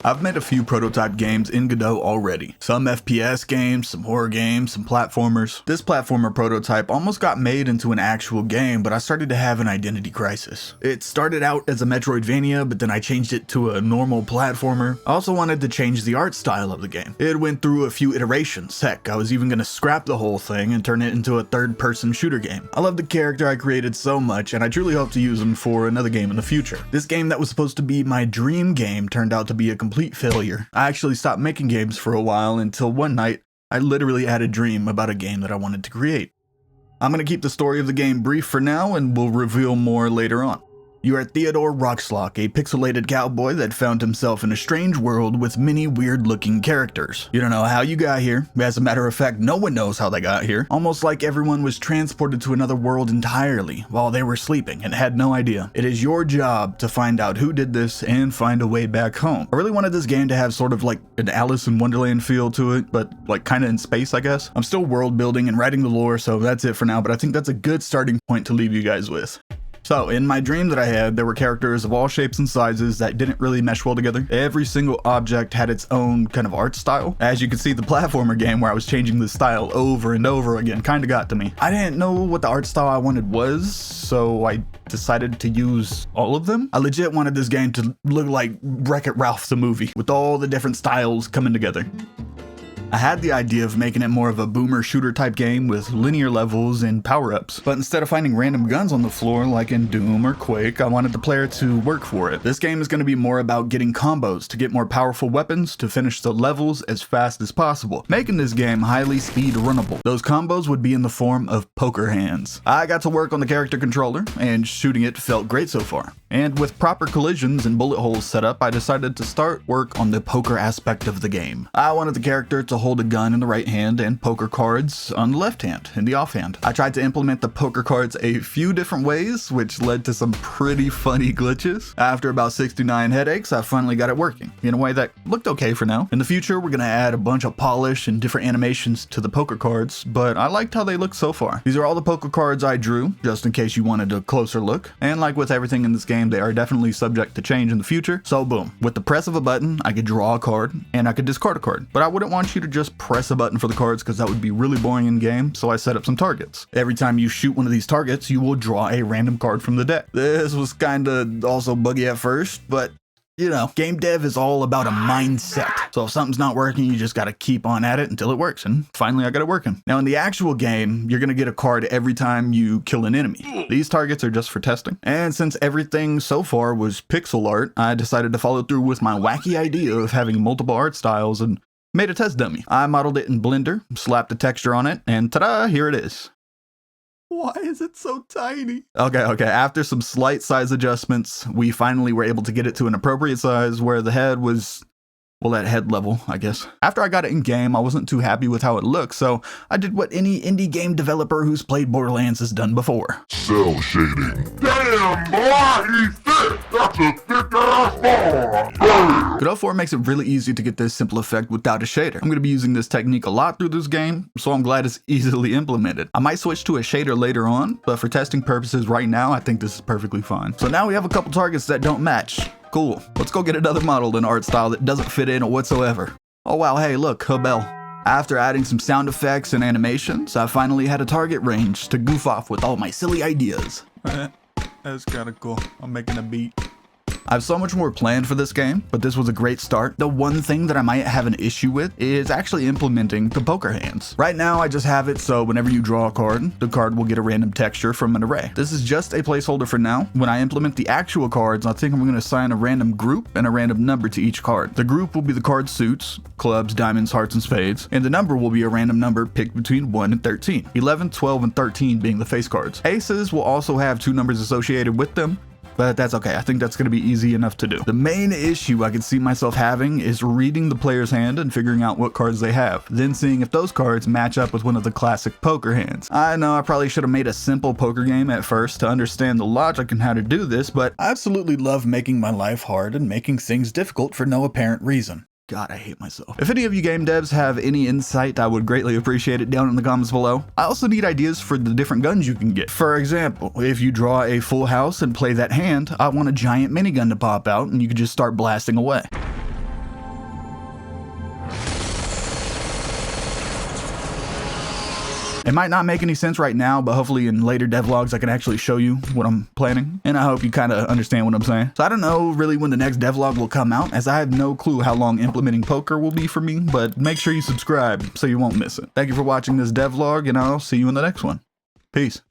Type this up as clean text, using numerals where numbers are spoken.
I've made a few prototype games in Godot already. Some FPS games, some horror games, some platformers. This platformer prototype almost got made into an actual game, but I started to have an identity crisis. It started out as a Metroidvania, but then I changed it to a normal platformer. I also wanted to change the art style of the game. It went through a few iterations. Heck, I was even gonna scrap the whole thing and turn it into a third-person shooter game. I love the character I created so much, and I truly hope to use him for another game in the future. This game that was supposed to be my dream game turned out to be a complete failure. I actually stopped making games for a while until one night, I literally had a dream about a game that I wanted to create. I'm gonna keep the story of the game brief for now and we'll reveal more later on. You are Theodore Rockslock, a pixelated cowboy that found himself in a strange world with many weird-looking characters. You don't know how you got here. As a matter of fact, no one knows how they got here. Almost like everyone was transported to another world entirely while they were sleeping and had no idea. It is your job to find out who did this and find a way back home. I really wanted this game to have sort of like an Alice in Wonderland feel to it, but like kind of in space, I guess. I'm still world building and writing the lore, so that's it for now, but I think that's a good starting point to leave you guys with. So, in my dream that I had, there were characters of all shapes and sizes that didn't really mesh well together. Every single object had its own kind of art style. As you can see, the platformer game where I was changing the style over and over again kind of got to me. I didn't know what the art style I wanted was, so I decided to use all of them. I legit wanted this game to look like Wreck-It Ralph the movie, with all the different styles coming together. I had the idea of making it more of a boomer shooter type game with linear levels and power-ups, but instead of finding random guns on the floor like in Doom or Quake, I wanted the player to work for it. This game is going to be more about getting combos to get more powerful weapons to finish the levels as fast as possible, making this game highly speed runnable. Those combos would be in the form of poker hands. I got to work on the character controller, and shooting it felt great so far. And with proper collisions and bullet holes set up, I decided to start work on the poker aspect of the game. I wanted the character to hold a gun in the right hand and poker cards on the left hand, in the offhand. I tried to implement the poker cards a few different ways, which led to some pretty funny glitches. After about 69 headaches, I finally got it working, in a way that looked okay for now. In the future, we're gonna add a bunch of polish and different animations to the poker cards, but I liked how they look so far. These are all the poker cards I drew, just in case you wanted a closer look. And like with everything in this game, they are definitely subject to change in the future. So boom, with the press of a button, I could draw a card and I could discard a card. But I wouldn't want you to just press a button for the cards because that would be really boring in game, so I set up some targets. Every time you shoot one of these targets, you will draw a random card from the deck. This was kinda also buggy at first, but you know, game dev is all about a mindset. So if something's not working, you just gotta keep on at it until it works, and finally I got it working. Now in the actual game, you're gonna get a card every time you kill an enemy. These targets are just for testing. And since everything so far was pixel art, I decided to follow through with my wacky idea of having multiple art styles and made a test dummy. I modeled it in Blender, slapped a texture on it, and ta-da, here it is. Why is it so tiny? Okay, after some slight size adjustments, we finally were able to get it to an appropriate size where the head was, well, at head level, I guess. After I got it in game, I wasn't too happy with how it looked, so I did what any indie game developer who's played Borderlands has done before. Cell shading. Damn, boy, he's thick. That's a thick-ass boy. Godot 4 makes it really easy to get this simple effect without a shader. I'm going to be using this technique a lot through this game, so I'm glad it's easily implemented. I might switch to a shader later on, but for testing purposes right now, I think this is perfectly fine. So now we have a couple targets that don't match. Cool. Let's go get another model in art style that doesn't fit in whatsoever. Oh wow, hey look, a bell. After adding some sound effects and animations, I finally had a target range to goof off with all my silly ideas. That's kinda cool. I'm making a beat. I have so much more planned for this game, but this was a great start. The one thing that I might have an issue with is actually implementing the poker hands. Right now, I just have it so whenever you draw a card, the card will get a random texture from an array. This is just a placeholder for now. When I implement the actual cards, I think I'm going to assign a random group and a random number to each card. The group will be the card suits, clubs, diamonds, hearts, and spades, and the number will be a random number picked between 1 and 13, 11, 12, and 13 being the face cards. Aces will also have 2 numbers associated with them, but that's okay. I think that's going to be easy enough to do. The main issue I could see myself having is reading the player's hand and figuring out what cards they have, then seeing if those cards match up with one of the classic poker hands. I know I probably should have made a simple poker game at first to understand the logic and how to do this, but I absolutely love making my life hard and making things difficult for no apparent reason. God, I hate myself. If any of you game devs have any insight, I would greatly appreciate it down in the comments below. I also need ideas for the different guns you can get. For example, if you draw a full house and play that hand, I want a giant minigun to pop out and you can just start blasting away. It might not make any sense right now, but hopefully in later devlogs I can actually show you what I'm planning, and I hope you kind of understand what I'm saying. So I don't know really when the next devlog will come out, as I have no clue how long implementing poker will be for me, but make sure you subscribe so you won't miss it. Thank you for watching this devlog, and I'll see you in the next one. Peace.